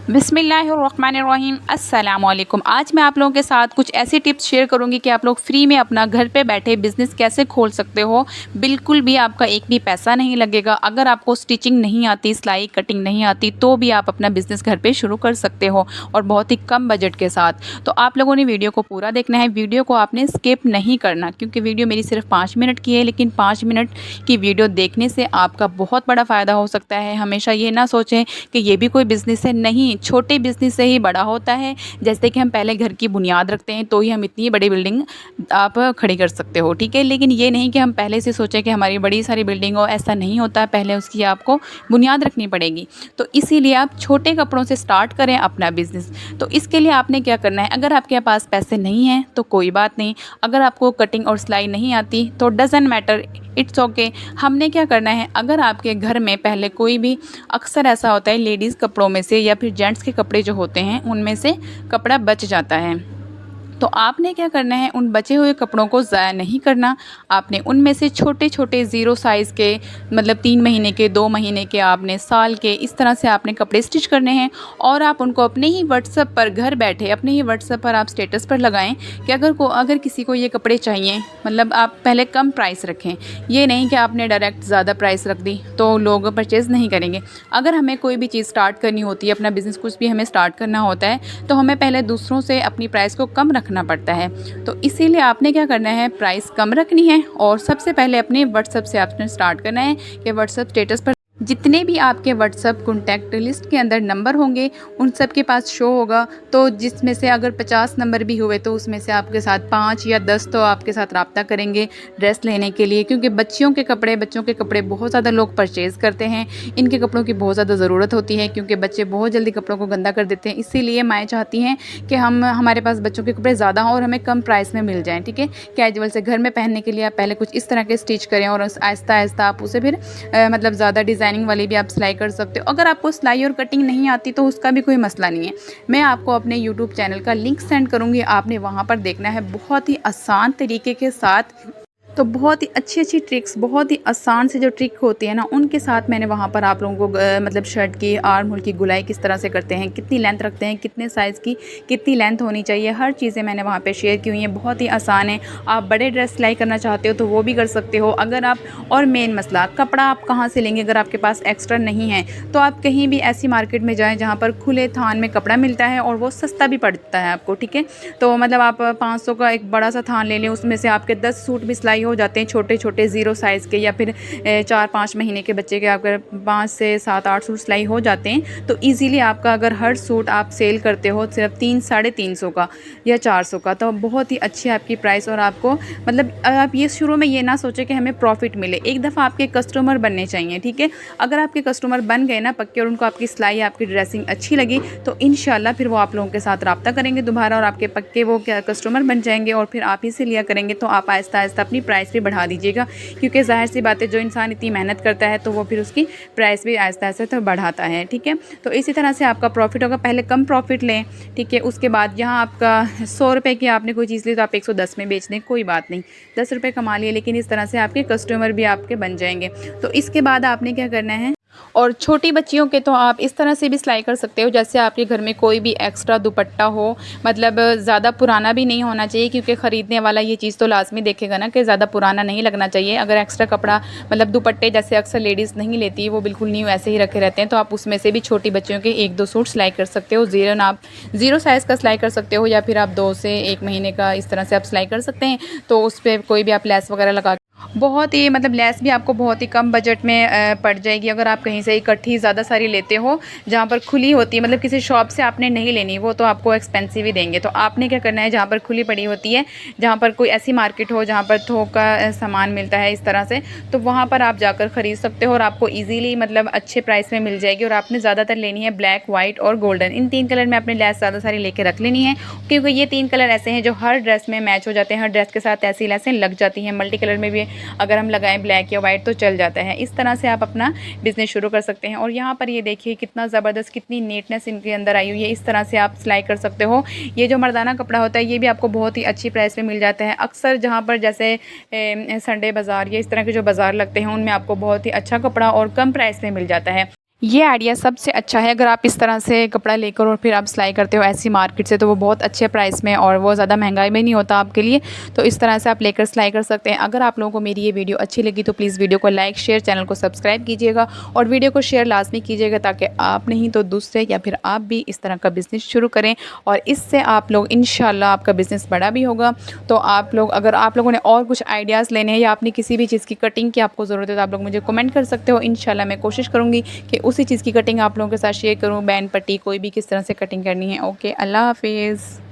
बिस्मिल्लाहिर्रहमानिर्रहीम अस्सलामुअलैकुम। आज मैं आप लोगों के साथ कुछ ऐसी टिप्स शेयर करूंगी कि आप लोग फ्री में अपना घर पे बैठे बिज़नेस कैसे खोल सकते हो। बिल्कुल भी आपका एक भी पैसा नहीं लगेगा। अगर आपको स्टिचिंग नहीं आती, सिलाई कटिंग नहीं आती, तो भी आप अपना बिज़नेस घर पे शुरू कर सकते हो और बहुत ही कम बजट के साथ। तो आप लोगों ने वीडियो को पूरा देखना है, वीडियो को आपने स्किप नहीं करना, क्योंकि वीडियो मेरी सिर्फ 5 मिनट की है, लेकिन 5 मिनट की वीडियो देखने से आपका बहुत बड़ा फ़ायदा हो सकता है। हमेशा ये ना सोचें कि ये भी कोई बिज़नेस है, नहीं, छोटे बिज़नेस से ही बड़ा होता है। जैसे कि हम पहले घर की बुनियाद रखते हैं तो ही हम इतनी बड़ी बिल्डिंग आप खड़ी कर सकते हो, ठीक है। लेकिन ये नहीं कि हम पहले से सोचें कि हमारी बड़ी सारी बिल्डिंग हो, ऐसा नहीं होता है। पहले उसकी आपको बुनियाद रखनी पड़ेगी। तो इसीलिए आप छोटे कपड़ों से स्टार्ट करें अपना बिज़नेस। तो इसके लिए आपने क्या करना है, अगर आपके पास पैसे नहीं हैं तो कोई बात नहीं। अगर आपको कटिंग और सिलाई नहीं आती तो डज़न्ट मैटर, इट्स ओके। हमने क्या करना है, अगर आपके घर में पहले कोई भी, अक्सर ऐसा होता है लेडीज़ कपड़ों में से या फिर जेंट्स के कपड़े जो होते हैं उनमें से कपड़ा बच जाता है, तो आपने क्या करना है, उन बचे हुए कपड़ों को ज़ाया नहीं करना। आपने उनमें से छोटे छोटे ज़ीरो साइज़ के, मतलब 3 महीने के, 2 महीने के, आपने साल के, इस तरह से आपने कपड़े स्टिच करने हैं। और आप उनको अपने ही व्हाट्सएप पर घर बैठे अपने ही व्हाट्सएप पर आप स्टेटस पर लगाएं कि अगर किसी को ये कपड़े चाहिए, मतलब आप पहले कम प्राइस रखें। ये नहीं कि आपने डायरेक्ट ज़्यादा प्राइस रख दी तो लोग परचेज़ नहीं करेंगे। अगर हमें कोई भी चीज़ स्टार्ट करनी होती है, अपना बिज़नेस कुछ भी हमें स्टार्ट करना होता है, तो हमें पहले दूसरों से अपनी प्राइस को कम रखना पड़ता है। तो इसीलिए आपने क्या करना है, प्राइस कम रखनी है। और सबसे पहले अपने व्हाट्सएप से आपने स्टार्ट करना है कि व्हाट्सएप स्टेटस पर जितने भी आपके व्हाट्सएप कॉन्टैक्ट लिस्ट के अंदर नंबर होंगे उन सब के पास शो होगा। तो जिसमें से अगर 50 नंबर भी हुए तो उसमें से आपके साथ 5 या 10 तो आपके साथ रब्ता करेंगे ड्रेस लेने के लिए, क्योंकि बच्चों के कपड़े बहुत ज़्यादा लोग परचेज़ करते हैं। इनके कपड़ों की बहुत ज़्यादा ज़रूरत होती है, क्योंकि बच्चे बहुत जल्दी कपड़ों को गंदा कर देते हैं। इसीलिए माएँ चाहती हैं कि हमारे पास बच्चों के कपड़े ज़्यादा हों और हमें कम प्राइस में मिल जाएँ, ठीक है। कैजुअल से घर में पहनने के लिए आप पहले कुछ इस तरह के स्टिच करें और आहिस्ता आहिस्ता आप उसे फिर मतलब ज़्यादा डिज़ाइनिंग वाली भी आप सिलाई कर सकते हो। अगर आपको सिलाई और कटिंग नहीं आती तो उसका भी कोई मसला नहीं है। मैं आपको अपने यूट्यूब चैनल का लिंक सेंड करूँगी, आपने वहाँ पर देखना है। बहुत ही आसान तरीके के साथ, तो बहुत ही अच्छी अच्छी ट्रिक्स, बहुत ही आसान से जो ट्रिक होती है ना, उनके साथ मैंने वहाँ पर आप लोगों को मतलब शर्ट की आर्म होल की गुलाई किस तरह से करते हैं, कितनी लेंथ रखते हैं, कितने साइज़ की कितनी लेंथ होनी चाहिए, हर चीज़ें मैंने वहाँ पे शेयर की हुई हैं। बहुत ही आसान है। आप बड़े ड्रेस सिलाई करना चाहते हो तो वो भी कर सकते हो। अगर आप, और मेन मसला, कपड़ा आप कहाँ से लेंगे। अगर आपके पास एक्स्ट्रा नहीं है तो आप कहीं भी ऐसी मार्केट में जाएँ जहाँ पर खुले थान में कपड़ा मिलता है और वो सस्ता भी पड़ता है आपको, ठीक है। तो मतलब आप 500 का एक बड़ा सा थान ले लें, उसमें से आपके 10 सूट भी सिलाई हो जाते हैं, छोटे छोटे ज़ीरो साइज़ के, या फिर 4-5 महीने के बच्चे के अगर 5 से 7-8 सूट सिलाई हो जाते हैं तो इजीली आपका, अगर हर सूट आप सेल करते हो सिर्फ 300-350 का या 400 का, तो बहुत ही अच्छी आपकी प्राइस। और आपको मतलब आप ये शुरू में ये ना सोचें कि हमें प्रॉफिट मिले, एक दफ़ा आपके कस्टमर बनने चाहिए, ठीक है। अगर आपके कस्टमर बन गए ना पक्के और उनको आपकी सिलाई, आपकी ड्रेसिंग अच्छी लगी तो इंशाल्लाह फिर वो आप लोगों के साथ रब्ता करेंगे दोबारा और आपके पक्के वो क्या कस्टमर बन जाएंगे और फिर आप ही से लिया करेंगे। तो आप आहिस्ता आहिस्ता अपनी प्राइस भी बढ़ा दीजिएगा, क्योंकि ज़ाहिर सी बात है, जो इंसान इतनी मेहनत करता है तो वो फिर उसकी प्राइस भी आहिस्ता आहिस्ता तो बढ़ाता है, ठीक है। तो इसी तरह से आपका प्रॉफिट होगा। पहले कम प्रॉफिट लें, ठीक है। उसके बाद यहाँ आपका 100 रुपये की आपने कोई चीज़ ली तो आप 110 में बेच दें, कोई बात नहीं, 10 रुपये कमा लिए, लेकिन इस तरह से आपके कस्टमर भी आपके बन जाएंगे। तो इसके बाद आपने क्या करना है, और छोटी बच्चियों के तो आप इस तरह से भी सिलाई कर सकते हो, जैसे आपके घर में कोई भी एक्स्ट्रा दुपट्टा हो, मतलब ज़्यादा पुराना भी नहीं होना चाहिए, क्योंकि ख़रीदने वाला ये चीज़ तो लाजमी देखेगा ना कि ज़्यादा पुराना नहीं लगना चाहिए। अगर एक्स्ट्रा कपड़ा, मतलब दुपट्टे जैसे अक्सर लेडीज़ नहीं लेती, वो बिल्कुल न्यू ऐसे ही रखे रहते हैं, तो आप उसमें से भी छोटी बच्चियों के 1-2 सूट सिलाई कर सकते हो। आप ज़ीरो साइज़ का सिलाई कर सकते हो, या फिर आप 2 से 1 महीने का इस तरह से आप सिलाई कर सकते हैं। तो उस पर कोई भी आप लेस वगैरह लगा, बहुत ही मतलब लेस भी आपको बहुत ही कम बजट में पड़ जाएगी। अगर आप कहीं से इकट्ठी ज़्यादा सारी लेते हो जहाँ पर खुली होती है, मतलब किसी शॉप से आपने नहीं लेनी, वो तो आपको एक्सपेंसिव ही देंगे। तो आपने क्या करना है, जहाँ पर खुली पड़ी होती है, जहाँ पर कोई ऐसी मार्केट हो जहाँ पर थोक का सामान मिलता है इस तरह से, तो वहाँ पर आप जाकर ख़रीद सकते हो और आपको ईज़िली मतलब अच्छे प्राइस में मिल जाएगी। और आपने ज़्यादातर लेनी है ब्लैक, वाइट और गोल्डन, इन 3 कलर में आपने लेस ज़्यादा सारी लेके रख लेनी है, क्योंकि ये 3 कलर ऐसे हैं जो हर ड्रेस में मैच हो जाते हैं, हर ड्रेस के साथ ऐसी लेसें लग जाती हैं। मल्टी कलर में भी अगर हम लगाएं ब्लैक या वाइट तो चल जाता है। इस तरह से आप अपना बिज़नेस शुरू कर सकते हैं। और यहाँ पर ये देखिए कितना ज़बरदस्त, कितनी नीटनेस इनके अंदर आई हुई है। इस तरह से आप सिलाई कर सकते हो। ये जो मर्दाना कपड़ा होता है ये भी आपको बहुत ही अच्छी प्राइस में मिल जाता है। अक्सर जहाँ पर जैसे संडे बाज़ार या इस तरह के जो बाज़ार लगते हैं उनमें आपको बहुत ही अच्छा कपड़ा और कम प्राइस में मिल जाता है। ये आइडिया सबसे अच्छा है। अगर आप इस तरह से कपड़ा लेकर और फिर आप सिलाई करते हो ऐसी मार्केट से, तो वो बहुत अच्छे प्राइस में और वो ज़्यादा महंगाई में नहीं होता आपके लिए। तो इस तरह से आप लेकर सिलाई कर सकते हैं। अगर आप लोगों को मेरी ये वीडियो अच्छी लगी तो प्लीज़ वीडियो को लाइक शेयर, चैनल को सब्सक्राइब कीजिएगा और वीडियो को शेयर लाजमी कीजिएगा, ताकि आप नहीं तो दूसरे या फिर आप भी इस तरह का बिज़नेस शुरू करें और इससे आप लोग इंशाल्लाह आपका बिज़नेस बड़ा भी होगा। तो आप लोग, अगर आप लोगों ने और कुछ आइडियाज़ लेने हैं या अपनी किसी भी चीज़ की कटिंग की आपको ज़रूरत है, तो आप लोग मुझे कमेंट कर सकते हो। इंशाल्लाह मैं कोशिश करूँगी कि उसी चीज़ की कटिंग आप लोगों के साथ शेयर करूँ, बैन पट्टी कोई भी किस तरह से कटिंग करनी है। ओके, अल्लाह हाफिज़।